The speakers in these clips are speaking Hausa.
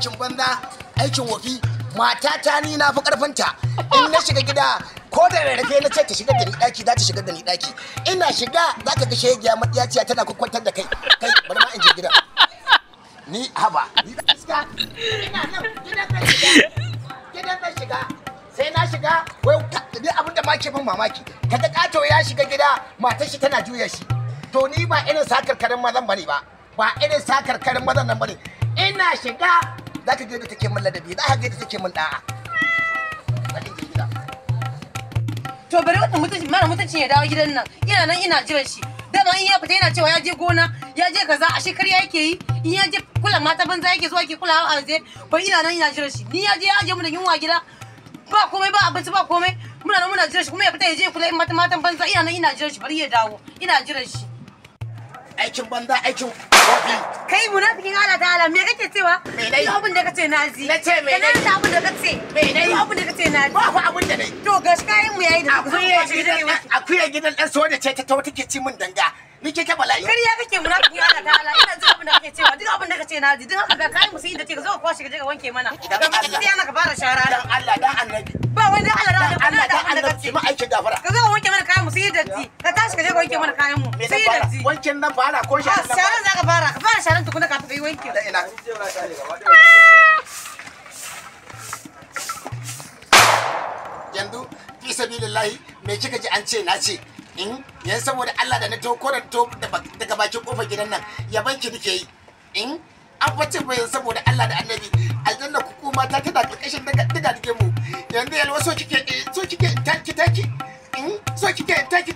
aikin banza aikin wofi matata ni na fi karfinta in na shiga gida ko da rarrafe na ce ta shiga da ni daki za ta shiga da ni daki ina shiga za ka ga shegiya matsiyaciya tana kwakwantar da kai bari ma in je gida ni haba ni gaskiya ina nan gidan nan shiga sai na shiga wai ni abin da ma ke ban mamaki kaga kato ya shiga gida matar shi tana juya shi to ni ba irin sakarkarin mazan bane ba irin sakarkarin mazan nan bane ina shiga za ka ga yadda take min ladabi za ka ga yadda take min da'a to bari wannan mutuncin ya dawo gidan nan ina jiran shi dama in ya fita yana cewa ya je gona ya je kaza a shekarya yake yi in ya je kula mata banza yake zuwa ke kula a waje bari ina jiran shi ni ya je ya aje mu da yunwa gida ba komai ba abinci ba komai muna jiran shi kuma ya fita ya je kula in matan banza ina jiran shi bari ya dawo ina jiran shi aikin banza aikin kofi kai munafikin Allah ta'ala me kake cewa me dai abin da kace naji nace me dai kana abin da kace me dai abin da kace naji ba fa abin da dai to gashi kayan mu yayi da akuya gidan dan soja ce ta tawo take ci min danga ni ke bala'i kariya kake munafikin Allah ta'ala ina jin abin da kake cewa duk abin da kace naji duk haka ga kayan mu sai da ce ka zo ka kwashe ka je ka wanke mana ga mutum sai yana ka fara shara dan Allah dan annabi ba wai dan Allah dan annabi ma aikin gafara ka zo ka wanke mana kayan mu sai datti ka tashi ka je ka wanke mana kayan mu sai datti wankin nan fara ko sharan nan sharan za ka fara sharan tukuna kafin ka yi wanki da ina yanzu fi sabilillahi me kika ji an ce na ce in yan saboda Allah da na to daga bakin kofar gidan nan ya banki nake yi in an fice bayan saboda Allah da annabi aljanna ku mata tana karkashin diga dige mu yanzu yalwa so kike taki in so kike taki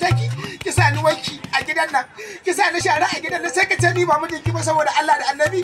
ki sa ni wanki a gidan nan ki sa ni shara a gidan nan sai ka ce ni ba mijinki ba saboda Allah da annabi